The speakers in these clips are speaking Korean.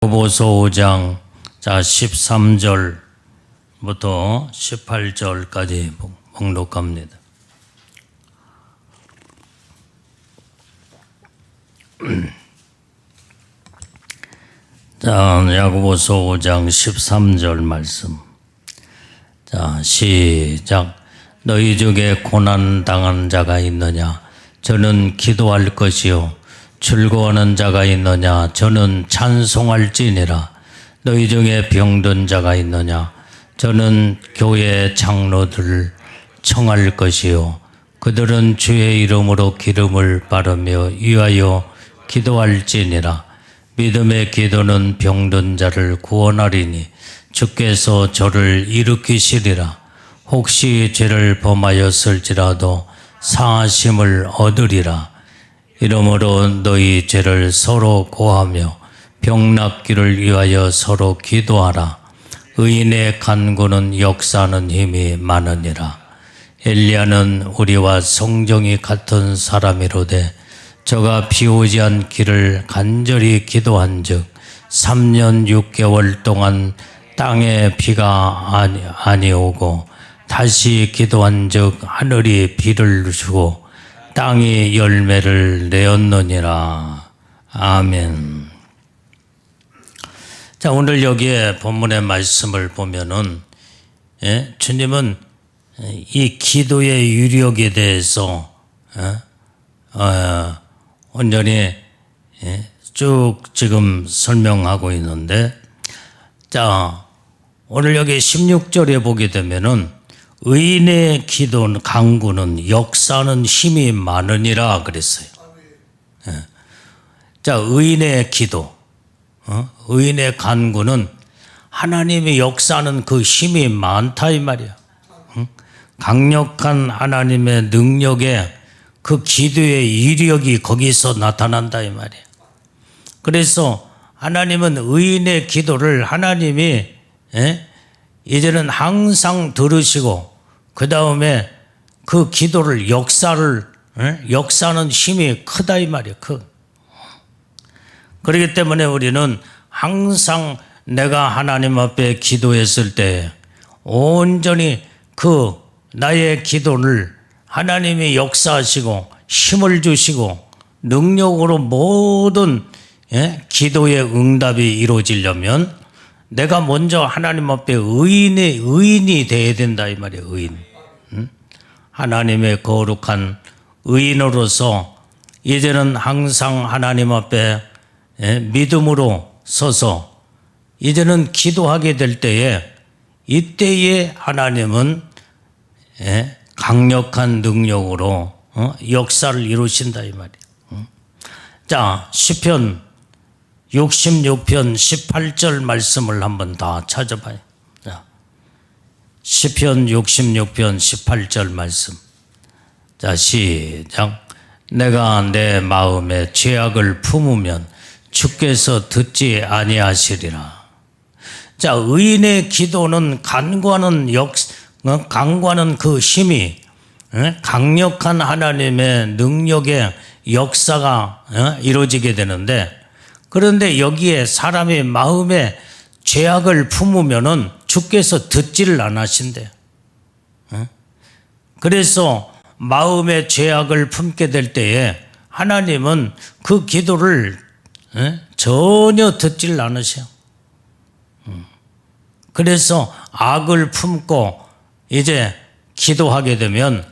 야고보서 5장 13절부터 18절까지 봉독합니다. 야고보서 5장 13절 말씀. 시작. 너희 중에 고난 당한 자가 있느냐? 저는 기도할 것이요. 즐거워하는 자가 있느냐? 저는 찬송할지니라. 너희 중에 병든 자가 있느냐? 저는 교회 장로들을 청할 것이요. 그들은 주의 이름으로 기름을 바르며 위하여 기도할지니라. 믿음의 기도는 병든 자를 구원하리니 주께서 저를 일으키시리라. 혹시 죄를 범하였을지라도 사하심을 얻으리라. 이러므로 너희 죄를 서로 고하며 병 낫기를 위하여 서로 기도하라. 의인의 간구는 역사하는 힘이 많으니라. 엘리야는 우리와 성정이 같은 사람이로되 저가 비 오지 않기를 간절히 기도한즉 3년 6개월 동안 땅에 비가 아니오고 다시 기도한즉 하늘이 비를 주고 땅이 열매를 내었느니라. 아멘. 자, 오늘 여기에 본문의 말씀을 보면은 주님은 이 기도의 유력에 대해서 온전히 쭉 지금 설명하고 있는데, 자, 오늘 여기 16절에 보게 되면은 의인의 기도는 간구는 역사하는 힘이 많으니라 그랬어요. 자, 의인의 기도, 의인의 간구는 하나님이 역사하는 그 힘이 많다 이 말이야. 강력한 하나님의 능력에 그 기도의 이력이 거기서 나타난다 이 말이야. 그래서 하나님은 의인의 기도를 하나님이 이제는 항상 들으시고 그 다음에 그 기도를 역사하는 힘이 크다 이 말이야. 그렇기 때문에 우리는 항상 내가 하나님 앞에 기도했을 때 온전히 그 나의 기도를 하나님이 역사하시고 힘을 주시고 능력으로 모든 기도의 응답이 이루어지려면 내가 먼저 하나님 앞에 의인이 되어야 된다 이 말이에요. 의인. 하나님의 거룩한 의인으로서 이제는 항상 하나님 앞에 믿음으로 서서 이제는 기도하게 될 때에 이때에 하나님은 강력한 능력으로 역사를 이루신다 이 말이에요. 자, 시편 66편 18절 말씀을 한번 다 찾아봐요. 자, 시편 66편 18절 말씀. 자, 시작. 내가 내 마음에 죄악을 품으면 주께서 듣지 아니하시리라. 자, 의인의 기도는 간구하는 그 힘이 강력한 하나님의 능력의 역사가 이루어지게 되는데, 그런데 여기에 사람의 마음에 죄악을 품으면은 주께서 듣지를 않으신대. 그래서 마음에 죄악을 품게 될 때에 하나님은 그 기도를 전혀 듣지를 않으셔. 그래서 악을 품고 이제 기도하게 되면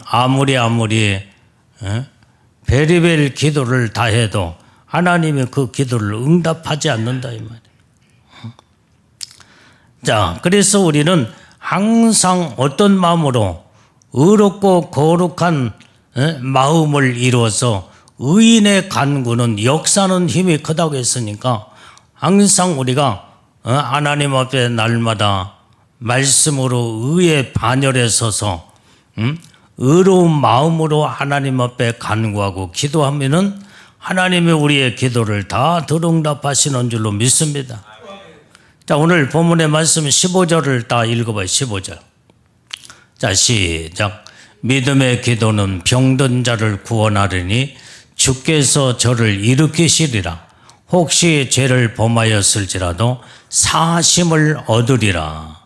아무리 베리벨 기도를 다 해도 하나님이 그 기도를 응답하지 않는다 이 말이에요. 자, 그래서 우리는 항상 어떤 마음으로 의롭고 거룩한 마음을 이루어서 의인의 간구는 역사하는 힘이 크다고 했으니까 항상 우리가 하나님 앞에 날마다 말씀으로 의의 반열에 서서 의로운 마음으로 하나님 앞에 간구하고 기도하면은 하나님이 우리의 기도를 다 들응답하시는 줄로 믿습니다. 자, 오늘 본문의 말씀 15절을 다 읽어봐요. 15절. 자, 시작. 믿음의 기도는 병든 자를 구원하리니 주께서 저를 일으키시리라. 혹시 죄를 범하였을지라도 사심을 얻으리라.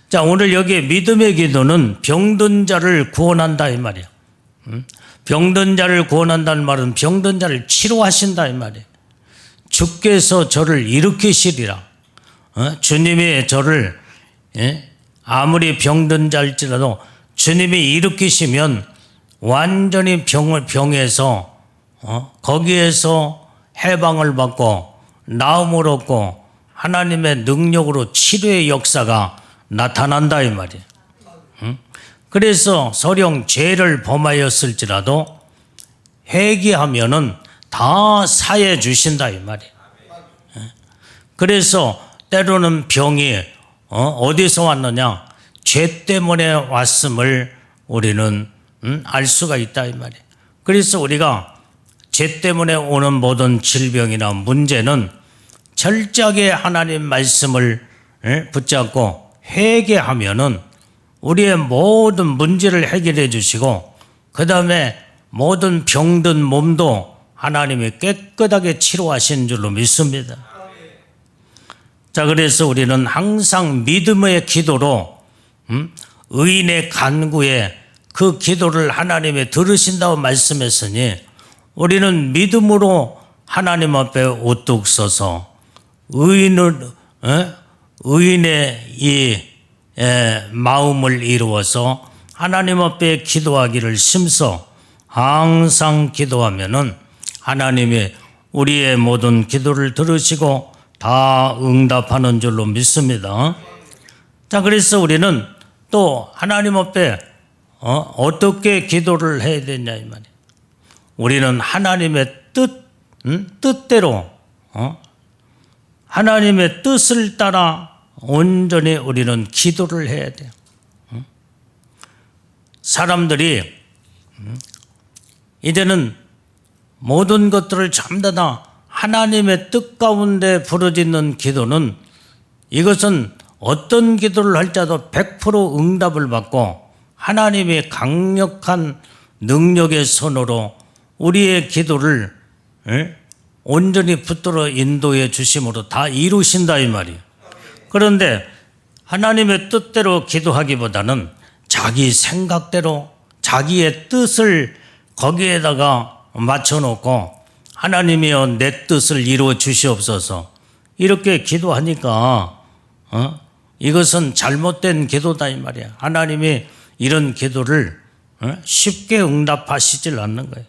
자, 오늘 여기 믿음의 기도는 병든 자를 구원한다 이 말이야. 병든 자를 구원한다는 말은 병든 자를 치료하신다 이 말이야. 주께서 저를 일으키시리라. 주님이 저를 아무리 병든 자일지라도 주님이 일으키시면 완전히 병에서 거기에서 해방을 받고 나음을 얻고 하나님의 능력으로 치료의 역사가 나타난다 이 말이에요. 그래서 설령 죄를 범하였을지라도 회개하면은 다 사해 주신다 이 말이에요. 그래서 때로는 병이 어디서 왔느냐? 죄 때문에 왔음을 우리는 알 수가 있다 이 말이에요. 그래서 우리가 죄 때문에 오는 모든 질병이나 문제는 철저하게 하나님 말씀을 붙잡고 회개하면은 우리의 모든 문제를 해결해 주시고 그 다음에 모든 병든 몸도 하나님이 깨끗하게 치료하신 줄로 믿습니다. 자, 그래서 우리는 항상 믿음의 기도로 의인의 간구에 그 기도를 하나님이 들으신다고 말씀했으니 우리는 믿음으로 하나님 앞에 우뚝 서서 의인의 이 마음을 이루어서 하나님 앞에 기도하기를 심서 항상 기도하면은 하나님이 우리의 모든 기도를 들으시고 다 응답하는 줄로 믿습니다. 자, 그래서 우리는 또 하나님 앞에 어떻게 기도를 해야 되냐 이 말이에요. 우리는 하나님의 뜻대로 하나님의 뜻을 따라 온전히 우리는 기도를 해야 돼요. 사람들이 이제는 모든 것들을 전부 다 하나님의 뜻 가운데 부르짖는 기도는 이것은 어떤 기도를 할지라도 100% 응답을 받고 하나님의 강력한 능력의 손으로 우리의 기도를 온전히 붙들어 인도해 주심으로 다 이루신다 이 말이에요. 그런데 하나님의 뜻대로 기도하기보다는 자기 생각대로 자기의 뜻을 거기에다가 맞춰놓고 하나님이여 내 뜻을 이루어 주시옵소서 이렇게 기도하니까 이것은 잘못된 기도다 이 말이야. 하나님이 이런 기도를 쉽게 응답하시질 않는 거예요.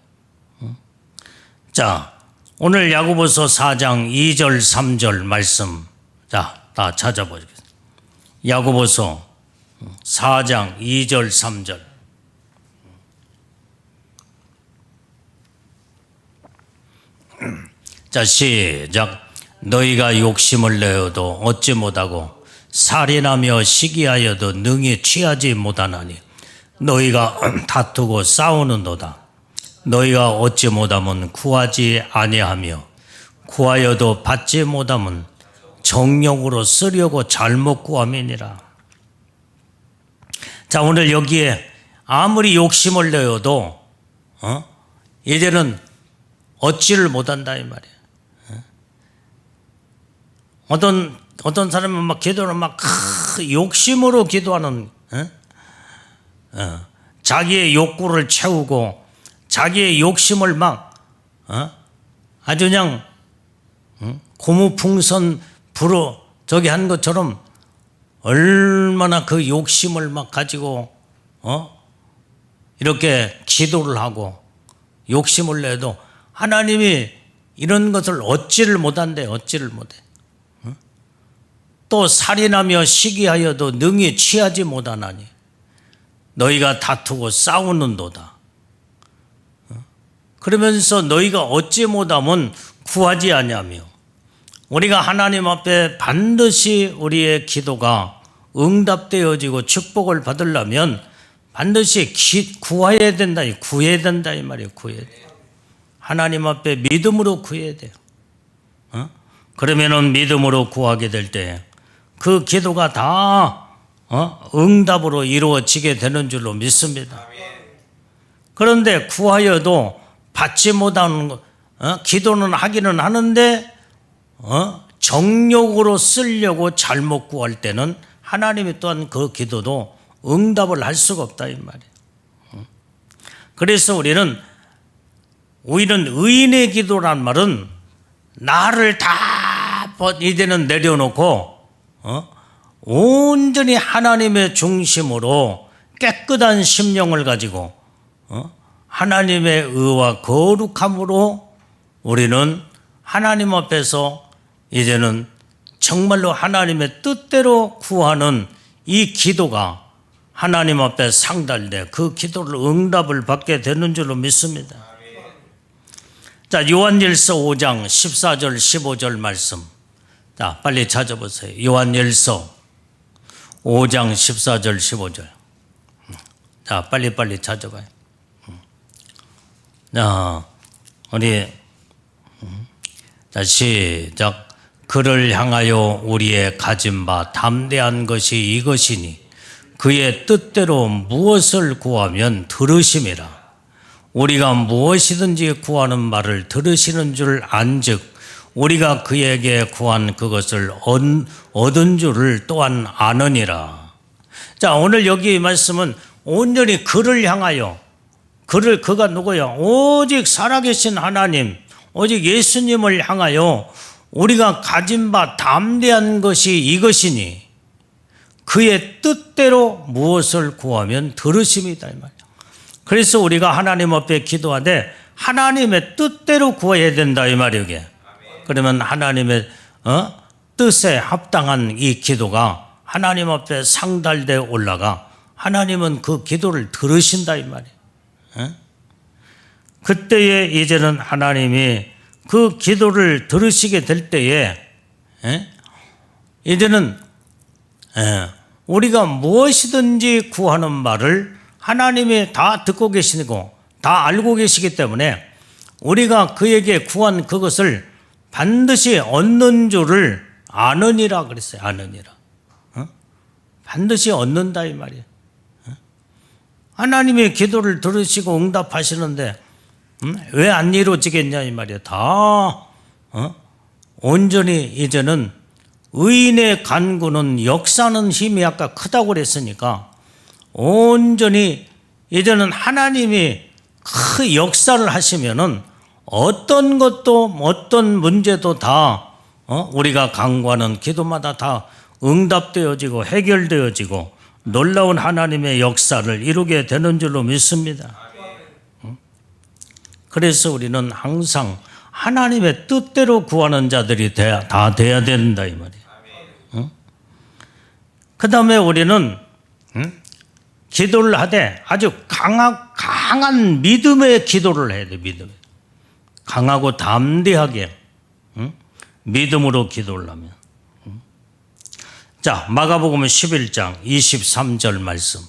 자, 오늘 야고보서 4장 2절 3절 말씀 다 찾아보겠습니다. 야고보서 4장 2절 3절. 자, 시작. 너희가 욕심을 내어도 얻지 못하고 살인하며 시기하여도 능히 취하지 못하나니 너희가 다투고 싸우는도다. 너희가 얻지 못하면 구하지 아니하며 구하여도 받지 못하면 정욕으로 쓰려고 잘못 구함이니라. 자, 오늘 여기에 아무리 욕심을 내어도 이제는 얻지를 못한다 이 말이에요. 어떤 사람은 막 기도를 막 욕심으로 기도하는 자기의 욕구를 채우고 자기의 욕심을 막 아주 그냥 고무풍선 불어 저기 한 것처럼 얼마나 그 욕심을 막 가지고 이렇게 기도를 하고 욕심을 내도 하나님이 이런 것을 얻지를 못한대. 얻지를 못해. 또 살인하며 시기하여도 능히 취하지 못하나니 너희가 다투고 싸우는도다. 그러면서 너희가 얻지 못하면 구하지 아니하며 우리가 하나님 앞에 반드시 우리의 기도가 응답되어지고 축복을 받으려면 반드시 구해야 된다. 구해야 된다 이 말이에요. 구해야 돼요. 하나님 앞에 믿음으로 구해야 돼요. 그러면은 믿음으로 구하게 될 때 그 기도가 다 응답으로 이루어지게 되는 줄로 믿습니다. 그런데 구하여도 받지 못하는 기도는 하기는 하는데 정욕으로 쓰려고 잘못 구할 때는 하나님이 또한 그 기도도 응답을 할 수가 없다 이 말이에요. 그래서 우리는 의인의 기도란 말은 나를 다 이제는 내려놓고 온전히 하나님의 중심으로 깨끗한 심령을 가지고 하나님의 의와 거룩함으로 우리는 하나님 앞에서 이제는 정말로 하나님의 뜻대로 구하는 이 기도가 하나님 앞에 상달돼 그 기도를 응답을 받게 되는 줄로 믿습니다. 자, 요한일서 5장 14절 15절 말씀. 자, 빨리 찾아보세요. 요한일서 5장 14절 15절. 자, 빨리 찾아봐요. 자, 우리 자, 시작. 그를 향하여 우리의 가진 바 담대한 것이 이것이니 그의 뜻대로 무엇을 구하면 들으심이라. 우리가 무엇이든지 구하는 말을 들으시는 줄 안즉 우리가 그에게 구한 그것을 얻은 줄을 또한 아느니라. 자, 오늘 여기 이 말씀은 온전히 그를 향하여 그가 누구요? 오직 살아계신 하나님, 오직 예수님을 향하여 우리가 가진 바 담대한 것이 이것이니 그의 뜻대로 무엇을 구하면 들으심이다 이 말이야. 그래서 우리가 하나님 앞에 기도하되 하나님의 뜻대로 구해야 된다 이 말이에요. 이게. 그러면 하나님의 뜻에 합당한 이 기도가 하나님 앞에 상달돼 올라가 하나님은 그 기도를 들으신다 이 말이에요. 그때에 이제는 하나님이 그 기도를 들으시게 될 때에 이제는 우리가 무엇이든지 구하는 말을 하나님이 다 듣고 계시고 다 알고 계시기 때문에 우리가 그에게 구한 그것을 반드시 얻는 줄을 아느니라 그랬어요. 아느니라. 반드시 얻는다 이 말이에요. 하나님의 기도를 들으시고 응답하시는데 왜 안 이루어지겠냐 이 말이에요. 다 온전히 이제는 의인의 간구는 역사는 힘이 아까 크다고 그랬으니까 온전히 이제는 하나님이 그 역사를 하시면은 어떤 것도 어떤 문제도 다 우리가 간구하는 기도마다 다 응답되어지고 해결되어지고 놀라운 하나님의 역사를 이루게 되는 줄로 믿습니다. 그래서 우리는 항상 하나님의 뜻대로 구하는 자들이 다 돼야 된다 이 말이에요. 그 다음에 우리는 기도를 하되 아주 강한 믿음의 기도를 해야 돼. 믿음. 강하고 담대하게 믿음으로 기도를 하면. 자, 마가복음 11장 23절 말씀.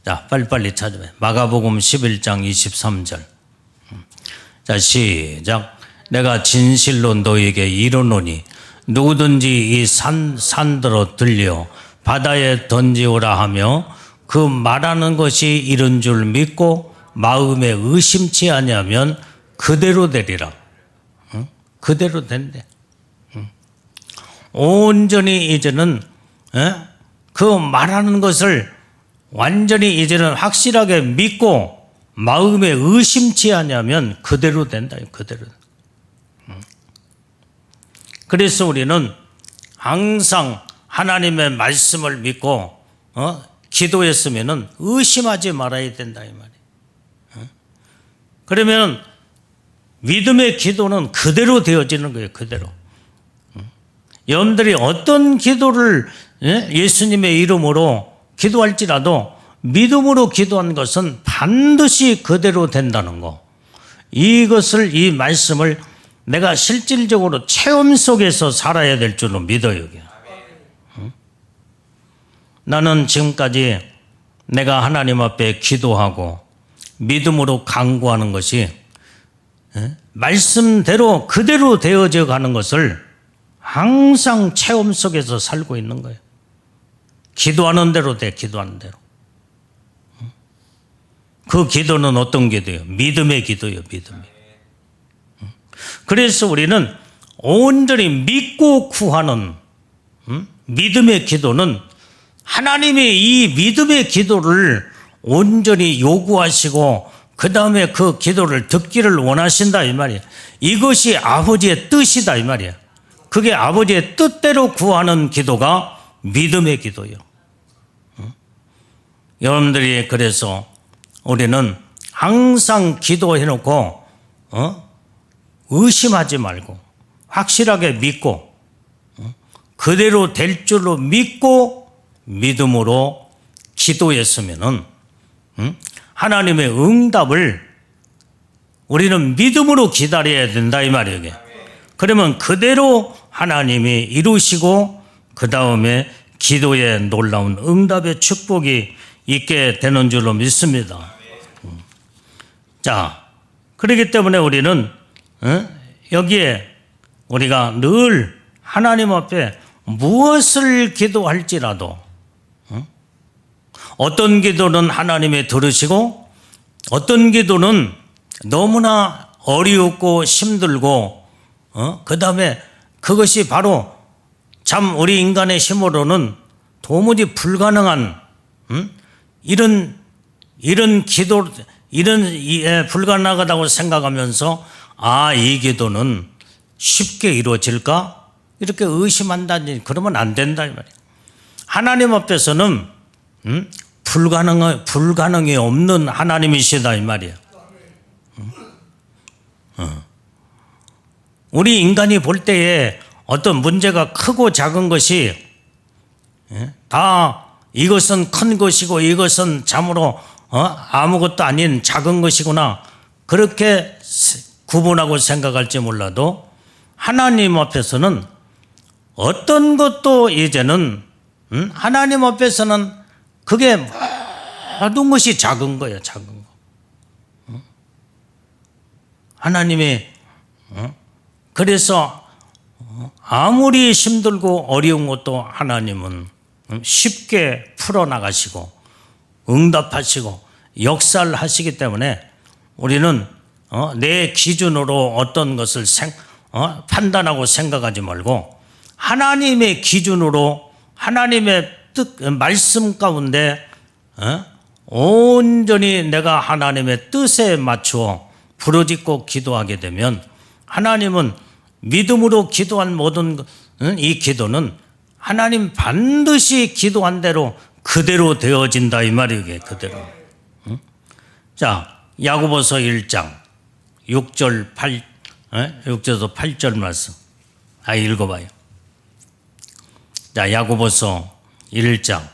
자, 빨리빨리 찾아봐요. 마가복음 11장 23절. 자, 시작. 내가 진실로 너에게 이르노니 누구든지 이 산들어 들려 바다에 던지오라 하며 그 말하는 것이 이른 줄 믿고 마음에 의심치 아니하면 그대로 되리라. 그대로 된대. 온전히 이제는 그 말하는 것을 완전히 이제는 확실하게 믿고 마음에 의심치 아니하면 그대로 된다. 그대로. 그래서 우리는 항상 하나님의 말씀을 믿고 기도했으면은 의심하지 말아야 된다 이 말이에요. 그러면 믿음의 기도는 그대로 되어지는 거예요. 그대로. 여러분들이 어떤 기도를 예수님의 이름으로 기도할지라도 믿음으로 기도한 것은 반드시 그대로 된다는 거. 이것을 이 말씀을 내가 실질적으로 체험 속에서 살아야 될 줄로 믿어요. 나는 지금까지 내가 하나님 앞에 기도하고 믿음으로 간구하는 것이 말씀대로 그대로 되어져 가는 것을 항상 체험 속에서 살고 있는 거예요. 기도하는 대로 돼, 기도하는 대로. 그 기도는 어떤 기도예요? 믿음의 기도예요. 믿음의. 그래서 우리는 온전히 믿고 구하는 믿음의 기도는 하나님의 이 믿음의 기도를 온전히 요구하시고 그 다음에 그 기도를 듣기를 원하신다 이 말이에요. 이것이 아버지의 뜻이다 이 말이에요. 그게 아버지의 뜻대로 구하는 기도가 믿음의 기도예요. 여러분들이 그래서 우리는 항상 기도해놓고 의심하지 말고 확실하게 믿고 그대로 될 줄로 믿고 믿음으로 기도했으면은 하나님의 응답을 우리는 믿음으로 기다려야 된다 이 말이에요. 이게. 그러면 그대로 하나님이 이루시고 그 다음에 기도에 놀라운 응답의 축복이 있게 되는 줄로 믿습니다. 자, 그렇기 때문에 우리는 여기에 우리가 늘 하나님 앞에 무엇을 기도할지라도 어떤 기도는 하나님이 들으시고 어떤 기도는 너무나 어렵고 힘들고 그 다음에 그것이 바로 참 우리 인간의 힘으로는 도무지 불가능한 이런 기도 불가능하다고 생각하면서 이 기도는 쉽게 이루어질까? 이렇게 의심한다니 그러면 안 된다 이 말이에요. 하나님 앞에서는 불가능이 없는 하나님이시다 이 말이에요. 우리 인간이 볼 때에 어떤 문제가 크고 작은 것이 다 이것은 큰 것이고 이것은 참으로 아무것도 아닌 작은 것이구나 그렇게 구분하고 생각할지 몰라도 하나님 앞에서는 어떤 것도 이제는 하나님 앞에서는 그게 모든 것이 작은 거예요. 작은 거. 하나님이 그래서 아무리 힘들고 어려운 것도 하나님은 쉽게 풀어나가시고 응답하시고 역사를 하시기 때문에 우리는 내 기준으로 어떤 것을 판단하고 생각하지 말고 하나님의 기준으로 하나님의 뜻 말씀 가운데 온전히 내가 하나님의 뜻에 맞추어 부르짖고 기도하게 되면 하나님은 믿음으로 기도한 모든 이 기도는 하나님 반드시 기도한 대로 그대로 되어진다 이 말이에요. 그대로. 자, 야고보서 1장 6절 6절에서 8절 말씀 읽어봐요. 자, 야고보서 1장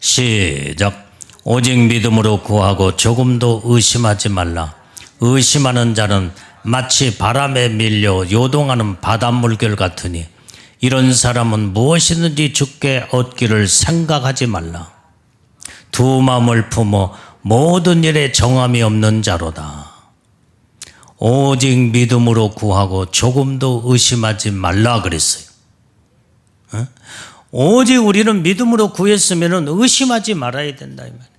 시작. 오직 믿음으로 구하고 조금도 의심하지 말라. 의심하는 자는 마치 바람에 밀려 요동하는 바닷물결 같으니 이런 사람은 무엇이든지 주께 얻기를 생각하지 말라. 두 마음을 품어 모든 일에 정함이 없는 자로다. 오직 믿음으로 구하고 조금도 의심하지 말라 그랬어요. 오직 우리는 믿음으로 구했으면 의심하지 말아야 된다 이 말이에요.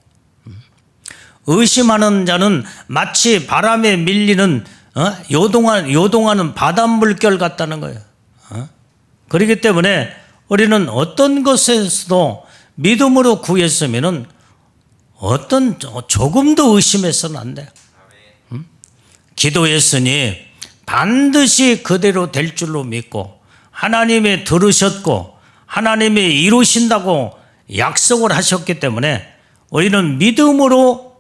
의심하는 자는 마치 바람에 밀리는 요동하는 바닷물결 같다는 거예요. 그렇기 때문에 우리는 어떤 것에서도 믿음으로 구했으면 조금도 의심해서는 안 돼요. 기도했으니 반드시 그대로 될 줄로 믿고 하나님이 들으셨고 하나님이 이루신다고 약속을 하셨기 때문에 우리는 믿음으로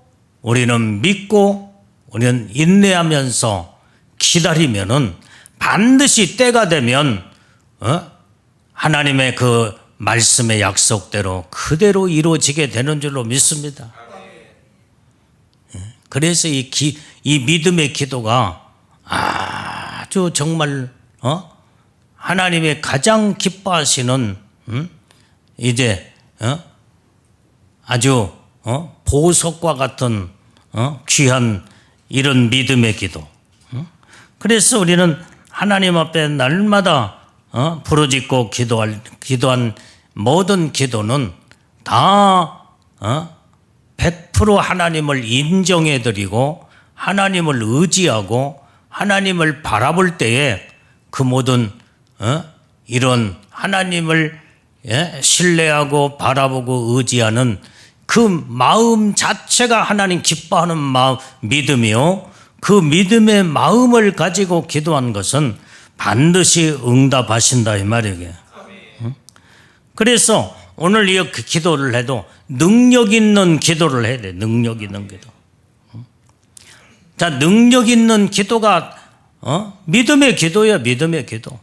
우리는 믿고 우리는 인내하면서 기다리면은 반드시 때가 되면 하나님의 그 말씀의 약속대로 그대로 이루어지게 되는 줄로 믿습니다. 그래서 이 믿음의 기도가 아주 정말 하나님의 가장 기뻐하시는 이제 아주 보석과 같은 귀한 이런 믿음의 기도. 그래서 우리는 하나님 앞에 날마다 부르짖고 기도한 모든 기도는 다 100% 하나님을 인정해드리고 하나님을 의지하고 하나님을 바라볼 때에 그 모든 이런 하나님을 신뢰하고 바라보고 의지하는 그 마음 자체가 하나님 기뻐하는 믿음이요, 그 믿음의 마음을 가지고 기도한 것은 반드시 응답하신다 이 말이에요. 그래서 오늘 이 기도를 해도 능력 있는 기도를 해야 돼. 능력 있는 기도. 자, 능력 있는 기도가 믿음의 기도야. 믿음의 기도.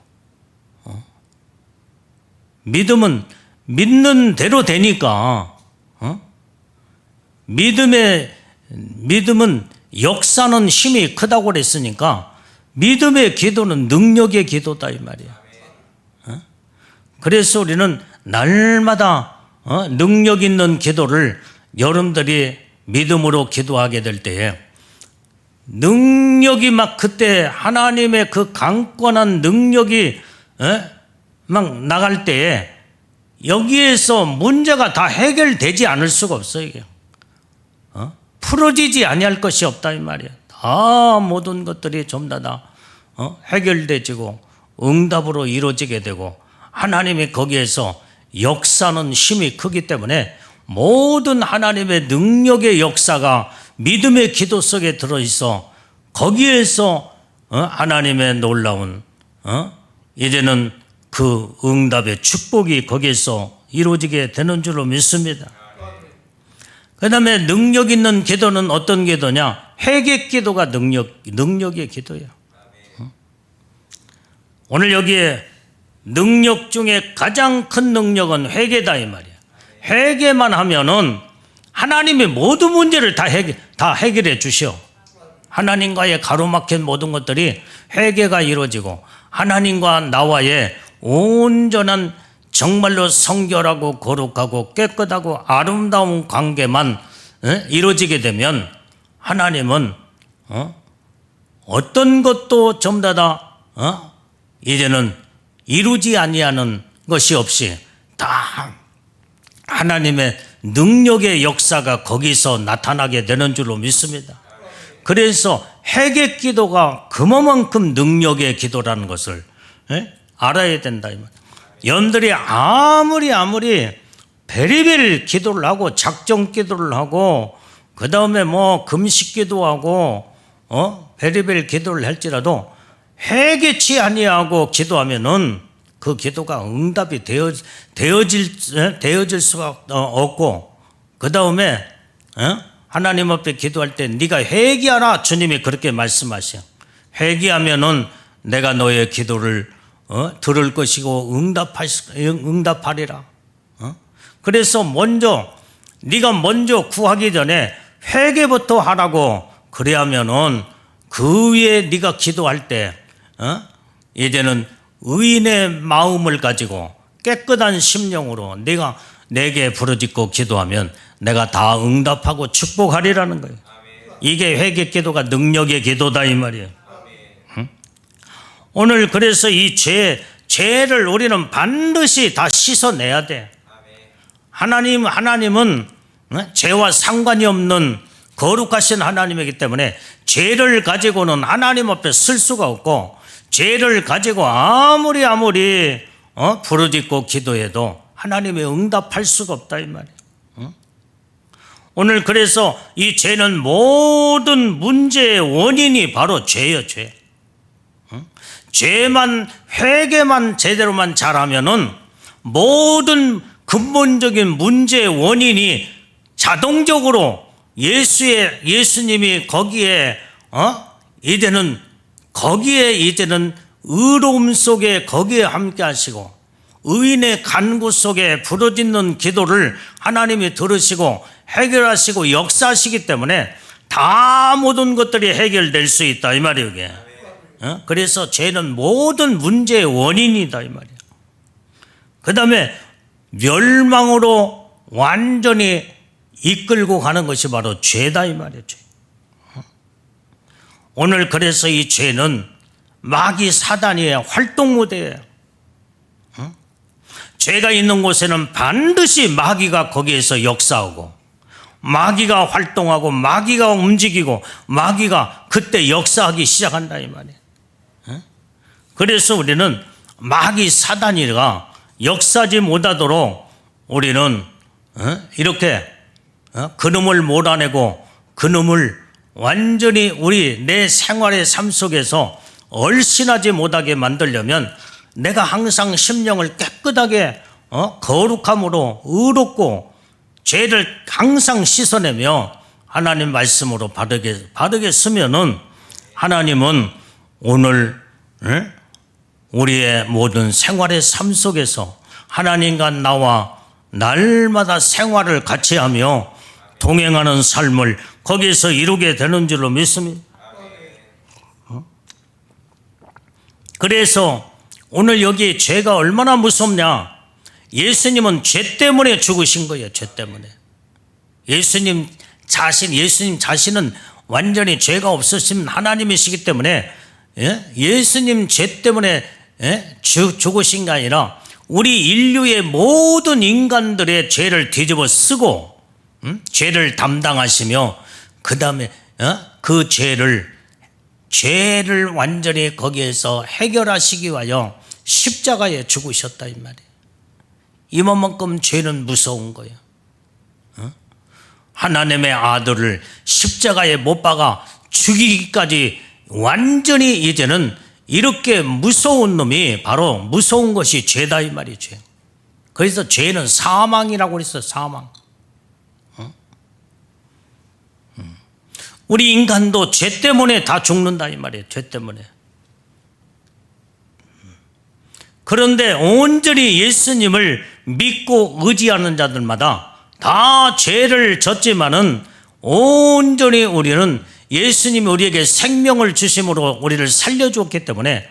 믿음은 믿는 대로 되니까. 믿음은 역사는 힘이 크다고 그랬으니까 믿음의 기도는 능력의 기도다 이 말이야. 그래서 우리는 날마다 능력 있는 기도를 여러분들이 믿음으로 기도하게 될 때에 능력이 막 그때 하나님의 그 강권한 능력이 막 나갈 때에 여기에서 문제가 다 해결되지 않을 수가 없어요. 이게. 풀어지지 아니할 것이 없다 이 말이야. 다 모든 것들이 전부 다 해결되지고 응답으로 이루어지게 되고 하나님이 거기에서 역사는 힘이 크기 때문에 모든 하나님의 능력의 역사가 믿음의 기도 속에 들어있어 거기에서 하나님의 놀라운 이제는 그 응답의 축복이 거기에서 이루어지게 되는 줄로 믿습니다. 그 다음에 능력 있는 기도는 어떤 기도냐? 회개 기도가 능력의 기도예요. 오늘 여기에 능력 중에 가장 큰 능력은 회개다 이 말이야. 회개만 하면은 하나님의 모든 문제를 다 해결해 주셔. 하나님과의 가로막힌 모든 것들이 회개가 이루어지고 하나님과 나와의 온전한 정말로 성결하고 거룩하고 깨끗하고 아름다운 관계만 이루어지게 되면 하나님은 어떤 것도 전부 다 이제는 이루지 아니하는 것이 없이 다 하나님의 능력의 역사가 거기서 나타나게 되는 줄로 믿습니다. 그래서 회개 기도가 그만큼 능력의 기도라는 것을 알아야 된다. 여러분들이 아무리 베리베리 기도를 하고 작정 기도를 하고 그 다음에 뭐 금식 기도하고 베리베리 기도를 할지라도 회개치 아니하고 기도하면은 그 기도가 응답이 되어질 수가 없고 그 다음에 하나님 앞에 기도할 때 네가 회개하라 주님이 그렇게 말씀하셔요. 회개하면은 내가 너의 기도를 들을 것이고 응답하리라. 그래서 네가 먼저 구하기 전에 회개부터 하라고 그래야면은 그 위에 네가 기도할 때 이제는 의인의 마음을 가지고 깨끗한 심령으로 네가 내게 부르짖고 기도하면 내가 다 응답하고 축복하리라는 거예요. 이게 회개 기도가 능력의 기도다 이 말이에요. 오늘 그래서 이 죄를 우리는 반드시 다 씻어내야 돼. 하나님은 죄와 상관이 없는 거룩하신 하나님이기 때문에 죄를 가지고는 하나님 앞에 쓸 수가 없고 죄를 가지고 아무리 부르짖고 기도해도 하나님이 응답할 수가 없다 이 말이에요. 오늘 그래서 이 죄는 모든 문제의 원인이 바로 죄예요. 죄. 회개만 제대로만 잘하면은 모든 근본적인 문제의 원인이 자동적으로 예수님이 거기에 이제는 의로움 속에 거기에 함께 하시고 의인의 간구 속에 부르짖는 기도를 하나님이 들으시고 해결하시고 역사하시기 때문에 다 모든 것들이 해결될 수 있다 이 말이에요. 이게. 그래서 죄는 모든 문제의 원인이다 이 말이에요. 그 다음에 멸망으로 완전히 이끌고 가는 것이 바로 죄다 이 말이에요. 죄. 오늘 그래서 이 죄는 마귀 사단의 활동 무대예요. 죄가 있는 곳에는 반드시 마귀가 거기에서 역사하고 마귀가 활동하고 마귀가 움직이고 마귀가 그때 역사하기 시작한다 이 말이에요. 그래서 우리는 마귀 사단이가 역사하지 못하도록 우리는 이렇게 그놈을 몰아내고 그놈을 완전히 우리 내 생활의 삶 속에서 얼씬하지 못하게 만들려면 내가 항상 심령을 깨끗하게 거룩함으로 의롭고 죄를 항상 씻어내며 하나님 말씀으로 바르게 쓰면은 하나님은 오늘 우리의 모든 생활의 삶 속에서 하나님과 나와 날마다 생활을 같이 하며 동행하는 삶을 거기에서 이루게 되는 줄로 믿습니다. 그래서 오늘 여기 죄가 얼마나 무섭냐. 예수님은 죄 때문에 죽으신 거예요. 죄 때문에. 예수님 자신은 완전히 죄가 없으신 하나님이시기 때문에 예수님 죄 때문에 죽으신 게 아니라 우리 인류의 모든 인간들의 죄를 뒤집어 쓰고 죄를 담당하시며 그 다음에 그 죄를 완전히 거기에서 해결하시기 위하여 십자가에 죽으셨다 이 말이에요. 이만큼 죄는 무서운 거예요. 하나님의 아들을 십자가에 못 박아 죽이기까지 완전히 이제는 이렇게 무서운 놈이 바로 무서운 것이 죄다 이 말이죠. 그래서 죄는 사망이라고 그랬어요. 사망. 우리 인간도 죄 때문에 다 죽는다 이 말이에요. 죄 때문에. 그런데 온전히 예수님을 믿고 의지하는 자들마다 다 죄를 졌지만은 온전히 우리는 예수님이 우리에게 생명을 주심으로 우리를 살려주었기 때문에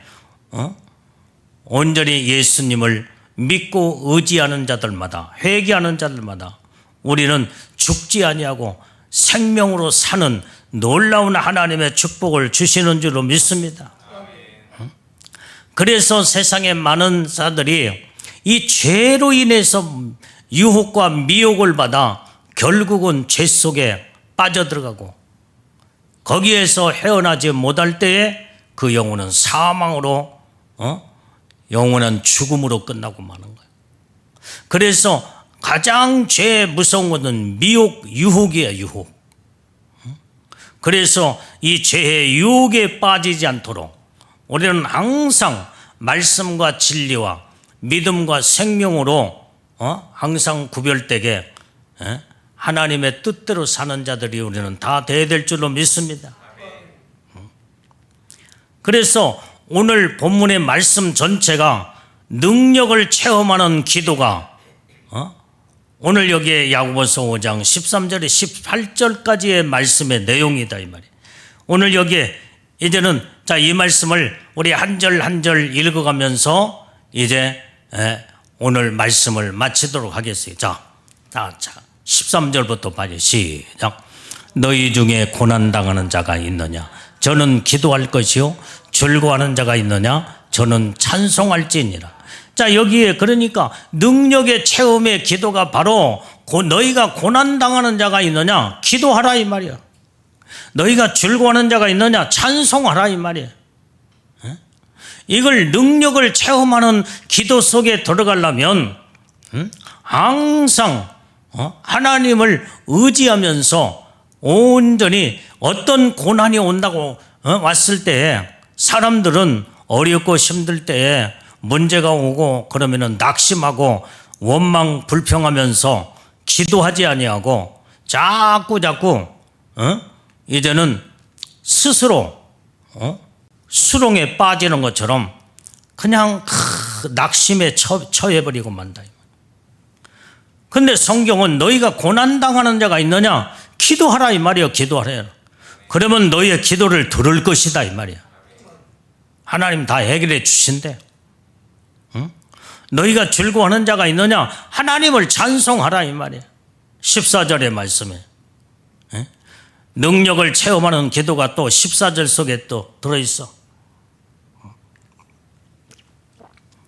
온전히 예수님을 믿고 의지하는 자들마다 회개하는 자들마다 우리는 죽지 아니하고 생명으로 사는 놀라운 하나님의 축복을 주시는 줄로 믿습니다. 그래서 세상의 많은 자들이 이 죄로 인해서 유혹과 미혹을 받아 결국은 죄 속에 빠져들어가고 거기에서 헤어나지 못할 때에 그 영혼은 사망으로 영원한 죽음으로 끝나고 마는 거예요. 그래서 가장 죄 무서운 것은 미혹, 유혹이에요. 유혹. 그래서 이 죄의 유혹에 빠지지 않도록 우리는 항상 말씀과 진리와 믿음과 생명으로 항상 구별되게 하나님의 뜻대로 사는 자들이 우리는 다 돼야 될 줄로 믿습니다. 그래서 오늘 본문의 말씀 전체가 능력을 체험하는 기도가 오늘 여기에 야고보서 5장 13절에 18절까지의 말씀의 내용이다 이 말이에요. 오늘 여기에 이제는 자, 이 말씀을 우리 한 절 한 절 읽어가면서 이제 오늘 말씀을 마치도록 하겠습니다. 자, 13절부터 봐요. 시작. 너희 중에 고난당하는 자가 있느냐? 저는 기도할 것이요. 즐거워하는 자가 있느냐? 저는 찬송할지니라. 자, 여기에 그러니까 능력의 체험의 기도가 바로 너희가 고난당하는 자가 있느냐? 기도하라 이 말이야. 너희가 즐거워하는 자가 있느냐? 찬송하라 이 말이야. 이걸 능력을 체험하는 기도 속에 들어가려면 항상 하나님을 의지하면서 온전히 어떤 고난이 온다고 왔을 때 사람들은 어렵고 힘들 때에 문제가 오고 그러면은 낙심하고 원망 불평하면서 기도하지 아니하고 자꾸 이제는 스스로 수렁에 빠지는 것처럼 그냥 낙심에 처해버리고 만다. 근데 성경은 너희가 고난당하는 자가 있느냐? 기도하라 이 말이에요. 기도하라. 그러면 너희의 기도를 들을 것이다 이 말이야. 하나님 다 해결해 주신대. 너희가 즐거워하는 자가 있느냐? 하나님을 찬송하라 이 말이야. 14절의 말씀에 능력을 체험하는 기도가 또 14절 속에 또 들어있어.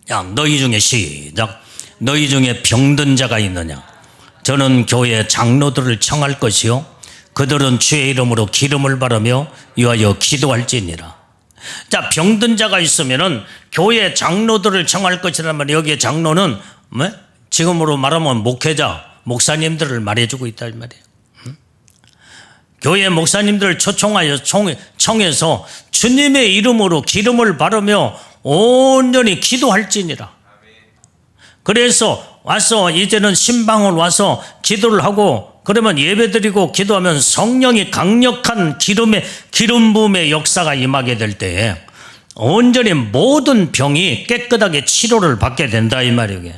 야, 너희 중에 시작. 너희 중에 병든 자가 있느냐? 저는 교회 장로들을 청할 것이요 그들은 주의 이름으로 기름을 바르며 위하여 기도할지니라. 자, 병든 자가 있으면은 교회 장로들을 청할 것이란 말이에요. 여기에 장로는 뭐? 지금으로 말하면 목회자, 목사님들을 말해주고 있다 이 말이에요. 교회 목사님들을 초청하여 청해서 주님의 이름으로 기름을 바르며 온전히 기도할지니라. 그래서 와서 이제는 신방을 와서 기도를 하고 그러면 예배드리고 기도하면 성령이 강력한 기름 부음의 역사가 임하게 될 때에 온전히 모든 병이 깨끗하게 치료를 받게 된다 이 말이에요.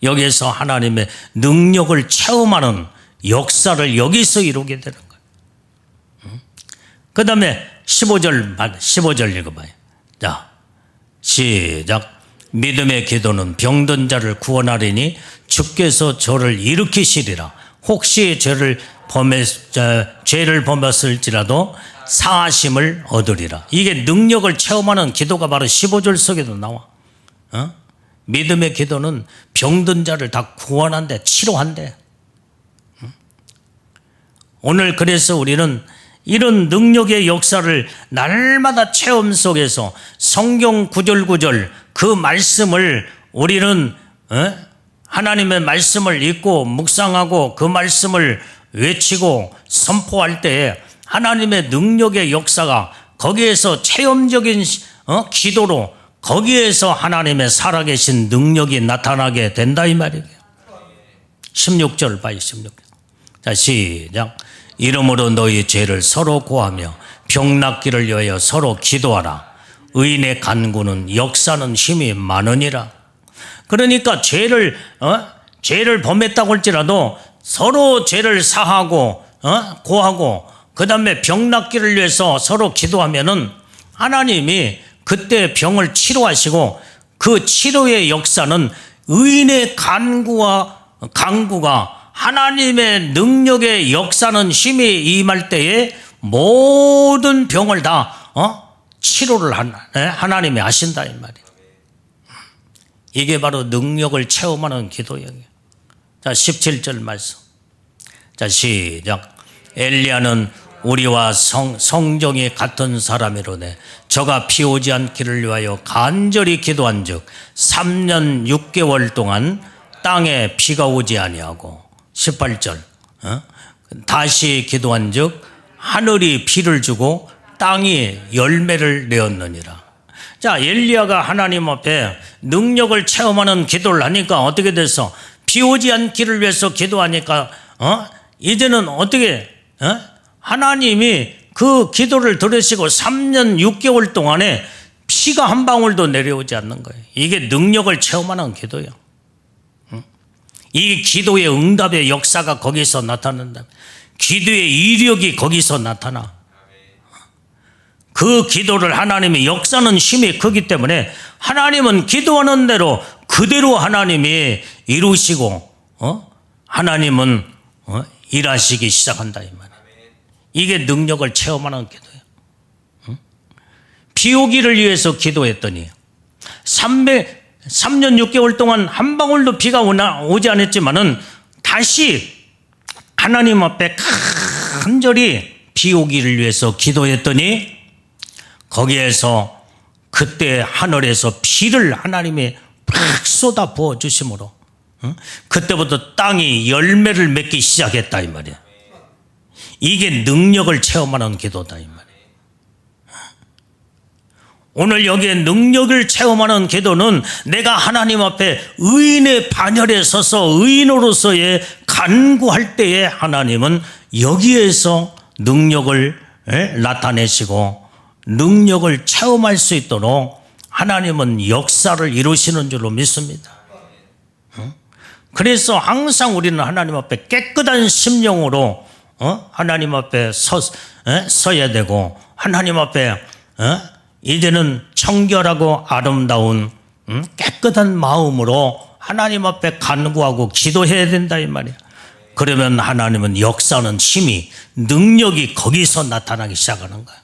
여기에서 하나님의 능력을 체험하는 역사를 여기서 이루게 되는 거예요. 그 다음에 15절 읽어봐요. 자, 시작. 믿음의 기도는 병든 자를 구원하리니 주께서 저를 일으키시리라. 혹시 죄를 범했을지라도 사하심을 얻으리라. 이게 능력을 체험하는 기도가 바로 15절 속에도 나와. 믿음의 기도는 병든 자를 다 구원한대, 치료한대. 오늘 그래서 우리는 이런 능력의 역사를 날마다 체험 속에서 성경 구절구절 그 말씀을 우리는 하나님의 말씀을 읽고 묵상하고 그 말씀을 외치고 선포할 때에 하나님의 능력의 역사가 거기에서 체험적인 기도로 거기에서 하나님의 살아계신 능력이 나타나게 된다 이 말이에요. 16절 봐요. 16절. 자, 시작. 이러므로 너희 죄를 서로 고하며 병 낫기를 위하여 서로 기도하라. 의인의 간구는 역사는 힘이 많으니라. 그러니까 죄를 범했다고 할지라도 서로 죄를 사하고 고하고 그 다음에 병 낫기를 위해서 서로 기도하면은 하나님이 그때 병을 치료하시고 그 치료의 역사는 의인의 간구가 하나님의 능력의 역사는 힘이 임할 때에 모든 병을 다 치료를 하나님이 하신다 이 말이에요. 이게 바로 능력을 체험하는 기도예요. 자, 17절 말씀. 자, 시작. 엘리야는 우리와 성정이 같은 사람이로되 저가 비 오지 않기를 위하여 간절히 기도한즉 3년 6개월 동안 땅에 비가 오지 아니하고 18절 다시 기도한즉 하늘이 비를 주고 땅이 열매를 내었느니라. 자, 엘리야가 하나님 앞에 능력을 체험하는 기도를 하니까 어떻게 됐어? 비 오지 않기를 위해서 기도하니까 이제는 어떻게 하나님이 그 기도를 들으시고 3년 6개월 동안에 피가 한 방울도 내려오지 않는 거예요. 이게 능력을 체험하는 기도예요. 이 기도의 응답의 역사가 거기서 나타난다. 기도의 이력이 거기서 나타나. 그 기도를 하나님의 역사는 힘이 크기 때문에 하나님은 기도하는 대로 그대로 하나님이 이루시고 하나님은 일하시기 시작한다 이 말이에요. 이게 능력을 체험하는 기도예요. 비 오기를 위해서 기도했더니 3년 6개월 동안 한 방울도 비가 오지 않았지만은 다시 하나님 앞에 간절히 비 오기를 위해서 기도했더니 거기에서 그때 하늘에서 비를 하나님이 팍 쏟아 부어 주심으로 그때부터 땅이 열매를 맺기 시작했다 이 말이야. 이게 능력을 체험하는 기도다 이 말이야. 오늘 여기에 능력을 체험하는 기도는 내가 하나님 앞에 의인의 반열에 서서 의인으로서의 간구할 때에 하나님은 여기에서 능력을 나타내시고 능력을 체험할 수 있도록 하나님은 역사를 이루시는 줄로 믿습니다. 그래서 항상 우리는 하나님 앞에 깨끗한 심령으로 하나님 앞에 서야 되고 하나님 앞에 이제는 청결하고 아름다운 깨끗한 마음으로 하나님 앞에 간구하고 기도해야 된다 이 말이야. 그러면 하나님은 역사는 힘이 능력이 거기서 나타나기 시작하는 거야.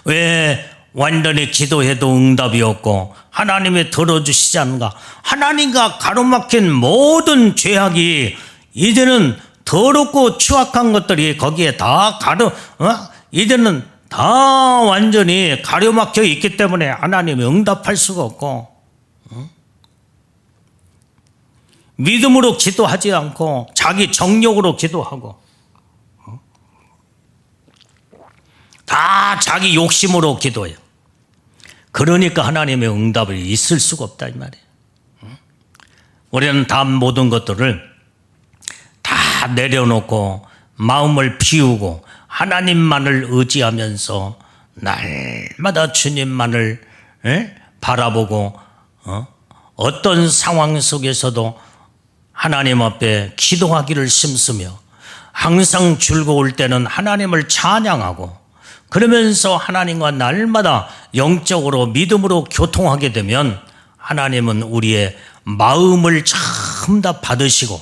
왜 완전히 기도해도 응답이 없고 하나님이 들어주시지 않는가. 하나님과 가로막힌 모든 죄악이 이제는 더럽고 추악한 것들이 거기에 다 이제는 다 완전히 가로막혀 있기 때문에 하나님이 응답할 수가 없고, 믿음으로 기도하지 않고 자기 정욕으로 기도하고, 다 자기 욕심으로 기도해요. 그러니까 하나님의 응답이 있을 수가 없다 이 말이에요. 우리는 다 모든 것들을 다 내려놓고 마음을 비우고 하나님만을 의지하면서 날마다 주님만을 바라보고 어떤 상황 속에서도 하나님 앞에 기도하기를 힘쓰며 항상 즐거울 때는 하나님을 찬양하고, 그러면서 하나님과 날마다 영적으로 믿음으로 교통하게 되면 하나님은 우리의 마음을 전부 다 받으시고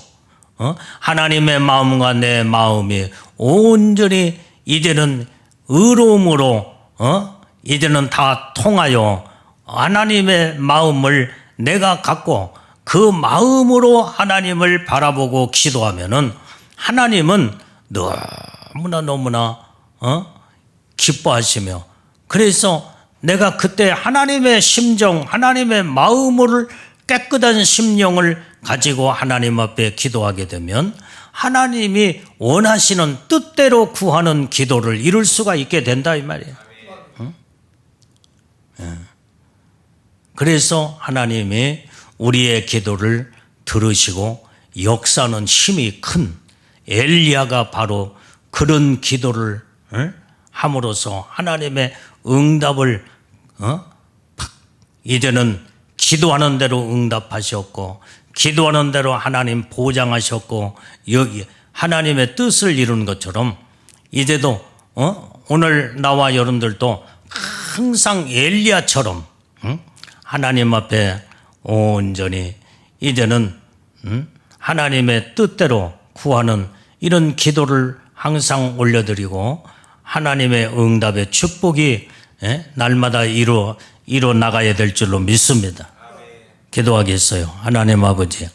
하나님의 마음과 내 마음이 온전히 이제는 의로움으로 이제는 다 통하여 하나님의 마음을 내가 갖고 그 마음으로 하나님을 바라보고 기도하면은 하나님은 너무나 기뻐하시며, 그래서 내가 그때 하나님의 심정, 하나님의 마음을 깨끗한 심령을 가지고 하나님 앞에 기도하게 되면 하나님이 원하시는 뜻대로 구하는 기도를 이룰 수가 있게 된다 이 말이에요. 그래서 하나님이 우리의 기도를 들으시고 역사는 힘이 큰 엘리야가 바로 그런 기도를 함으로써 하나님의 응답을 이제는 기도하는 대로 응답하셨고, 기도하는 대로 하나님 보장하셨고, 여기 하나님의 뜻을 이루는 것처럼 이제도 오늘 나와 여러분들도 항상 엘리야처럼 하나님 앞에 온전히 이제는 하나님의 뜻대로 구하는 이런 기도를 항상 올려드리고 하나님의 응답의 축복이 날마다 이루어 나가야 될 줄로 믿습니다. 기도하겠어요. 하나님 아버지,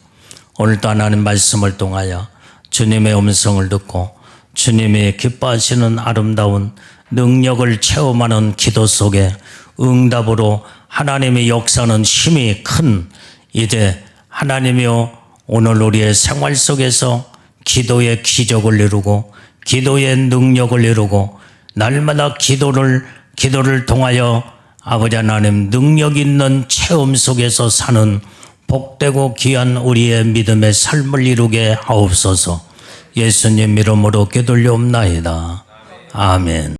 오늘도 하나님 말씀을 통하여 주님의 음성을 듣고 주님이 기뻐하시는 아름다운 능력을 체험하는 기도 속에 응답으로 하나님의 역사는 힘이 큰 이제 하나님이여, 오늘 우리의 생활 속에서 기도의 기적을 이루고 기도의 능력을 이루고 날마다 기도를 통하여 아버지 하나님 능력 있는 체험 속에서 사는 복되고 귀한 우리의 믿음의 삶을 이루게 하옵소서. 예수님 이름으로 기도올리옵나이다. 아멘.